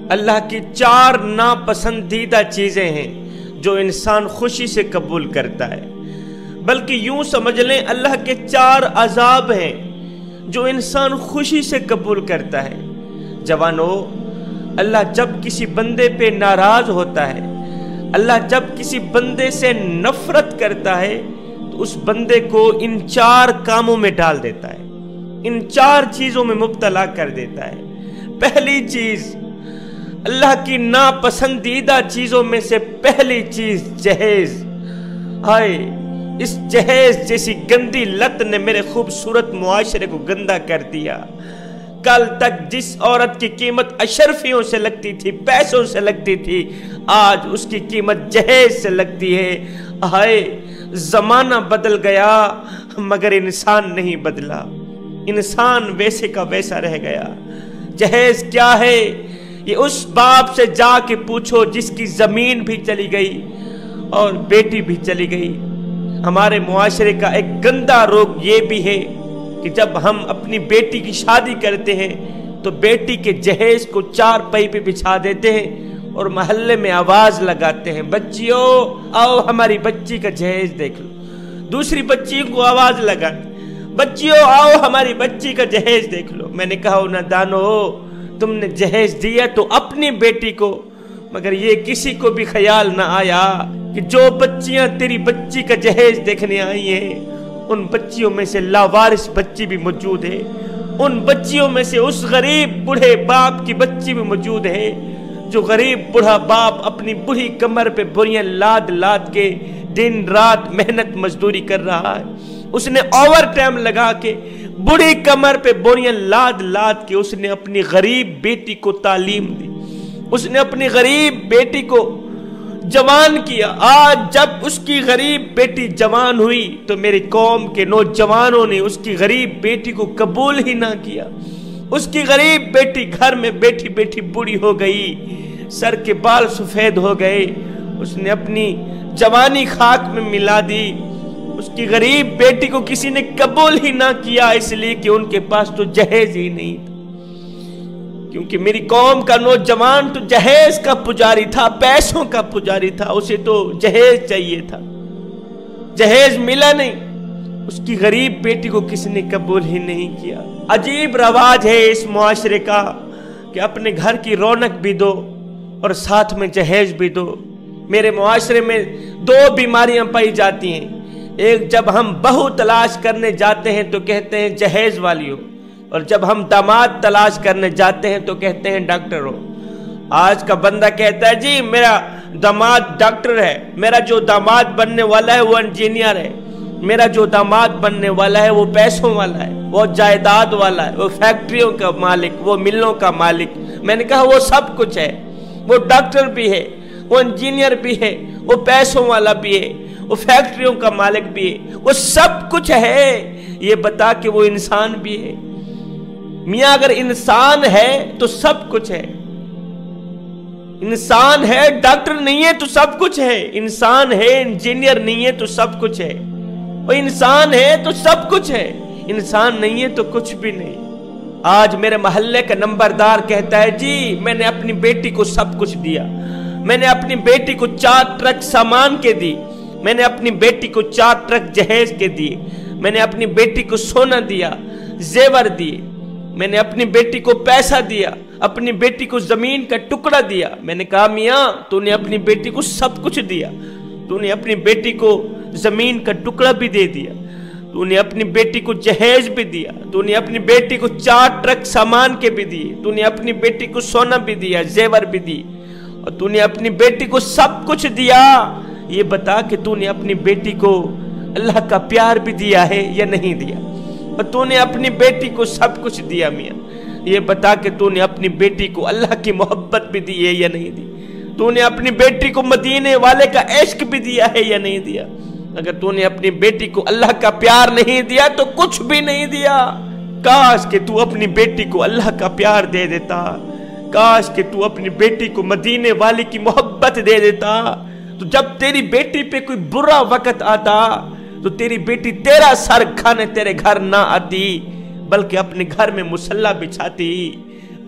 اللہ کی 4 ناپسندیدہ چیزیں ہیں جو انسان خوشی سے قبول کرتا ہے، بلکہ یوں سمجھ لیں اللہ کے 4 عذاب ہیں جو انسان خوشی سے قبول کرتا ہے۔ جوانو، اللہ جب کسی بندے پہ ناراض ہوتا ہے، اللہ جب کسی بندے سے نفرت کرتا ہے تو اس بندے کو ان 4 کاموں میں ڈال دیتا ہے، ان 4 چیزوں میں مبتلا کر دیتا ہے۔ پہلی چیز، اللہ کی ناپسندیدہ چیزوں میں سے پہلی چیز جہیز۔ ہائے، اس جہیز جیسی گندی لت نے میرے خوبصورت معاشرے کو گندا کر دیا۔ کل تک جس عورت کی قیمت اشرفیوں سے لگتی تھی، پیسوں سے لگتی تھی، آج اس کی قیمت جہیز سے لگتی ہے۔ ہائے، زمانہ بدل گیا مگر انسان نہیں بدلا، انسان ویسے کا ویسا رہ گیا۔ جہیز کیا ہے؟ یہ اس باپ سے جا کے پوچھو جس کی زمین بھی چلی گئی اور بیٹی بھی چلی گئی۔ ہمارے معاشرے کا ایک گندا روگ یہ بھی ہے کہ جب ہم اپنی بیٹی کی شادی کرتے ہیں تو بیٹی کے جہیز کو 4 پائی پہ بچھا دیتے ہیں اور محلے میں آواز لگاتے ہیں، بچیوں آؤ ہماری بچی کا جہیز دیکھ لو۔ دوسری بچی کو آواز لگاتے، بچیوں آؤ ہماری بچی کا جہیز دیکھ لو۔ میں نے کہا نادانو، تم نے جہیز دیا تو اپنی بیٹی کو، مگر یہ کسی کو بھی خیال نہ آیا کہ جو بچیاں تیری بچی کا جہیز دیکھنے آئی ہیں ان بچیوں میں سے لاوارث بچی بھی موجود ہے، ان بچیوں میں سے اس غریب بوڑھے باپ کی بچی بھی موجود ہے جو غریب بوڑھا باپ اپنی بوڑھی کمر پہ بوریاں لاد لاد کے دن رات محنت مزدوری کر رہا ہے۔ اس نے اوور ٹائم لگا کے بوڑھی کمر پہ بوریاں لاد لاد کے اس نے اپنی غریب بیٹی کو تعلیم دی، اس نے اپنی غریب بیٹی کو جوان کیا۔ آج جب اس کی غریب بیٹی جوان ہوئی تو میری قوم کے نوجوانوں نے اس کی غریب بیٹی کو قبول ہی نہ کیا۔ اس کی غریب بیٹی گھر میں بیٹھی بیٹھی بوڑھی ہو گئی، سر کے بال سفید ہو گئے، اس نے اپنی جوانی خاک میں ملا دی۔ اس کی غریب بیٹی کو کسی نے قبول ہی نہ کیا، اس لیے کہ ان کے پاس تو جہیز ہی نہیں تھا۔ کیونکہ میری قوم کا نوجوان تو جہیز کا پجاری تھا، پیسوں کا پجاری تھا، اسے تو جہیز چاہیے تھا، جہیز ملا نہیں۔ اس کی غریب بیٹی کو کسی نے قبول ہی نہیں کیا۔ عجیب رواج ہے اس معاشرے کا کہ اپنے گھر کی رونق بھی دو اور ساتھ میں جہیز بھی دو۔ میرے معاشرے میں 2 بیماریاں پائی جاتی ہیں، ایک جب ہم بہو تلاش کرنے جاتے ہیں تو کہتے ہیں جہیز والی ہو، اور جب ہم داماد تلاش کرنے جاتے ہیں تو کہتے ہیں ڈاکٹر ہو۔ آج کا بندہ کہتا ہے جی میرا داماد ڈاکٹر ہے، میرا جو داماد بننے والا ہے وہ انجینئر ہے، میرا جو داماد بننے والا ہے وہ پیسوں والا ہے، وہ جائیداد والا ہے، وہ فیکٹریوں کا مالک، وہ ملوں کا مالک۔ میں نے کہا وہ سب کچھ ہے، وہ ڈاکٹر بھی ہے، وہ انجینئر بھی ہے، وہ پیسوں والا بھی ہے، وہ فیکٹریوں کا مالک بھی ہے، وہ سب کچھ ہے۔ یہ بتا کہ وہ انسان بھی ہے۔ میاں اگر انسان ہے تو سب کچھ ہے، انسان ہے ڈاکٹر نہیں ہے تو سب کچھ ہے، انسان ہے انجینئر نہیں ہے تو سب کچھ ہے، وہ انسان ہے تو سب کچھ ہے، انسان نہیں ہے تو کچھ بھی نہیں۔ آج میرے محلے کا نمبردار کہتا ہے جی میں نے اپنی بیٹی کو سب کچھ دیا، میں نے اپنی بیٹی کو 4 ٹرک سامان کے دی، میں نے اپنی بیٹی کو 4 ٹرک جہیز کے دیے، میں نے اپنی بیٹی کو سونا دیا، زیور دیے، میں نے اپنی بیٹی کو پیسہ دیا، اپنی بیٹی کو زمین کا ٹکڑا دیا۔ میں نے کہا میاں تو نے اپنی بیٹی کو سب کچھ دیا، تو نے اپنی بیٹی کو زمین کا ٹکڑا بھی دے دیا، تو نے اپنی بیٹی کو جہیز بھی دیا، تو نے اپنی بیٹی کو 4 ٹرک سامان کے بھی دیے، تو نے اپنی بیٹی کو سونا بھی دیا، زیور بھی دی، اور تو نے اپنی بیٹی کو سب کچھ دیا۔ یہ بتا کہ تو نے اپنی بیٹی کو اللہ کا پیار بھی دیا ہے یا نہیں دیا؟ اور تو نے اپنی بیٹی کو سب کچھ دیا میاں، یہ بتا کہ تو نے اپنی بیٹی کو اللہ کی محبت بھی دی ہے یا نہیں دی؟ تو نے اپنی بیٹی کو مدینے والے کا عشق بھی دیا ہے یا نہیں دیا؟ اگر تو نے اپنی بیٹی کو اللہ کا پیار نہیں دیا تو کچھ بھی نہیں دیا۔ کاش کہ تو اپنی بیٹی کو اللہ کا پیار دے دیتا، کاش کہ تو اپنی بیٹی کو مدینے والے کی محبت دے دیتا، تو جب تیری بیٹی پہ کوئی برا وقت آتا تو تیری بیٹی تیرا سر کھانے تیرے گھر نہ آتی، بلکہ اپنے گھر میں مصلی بچھاتی،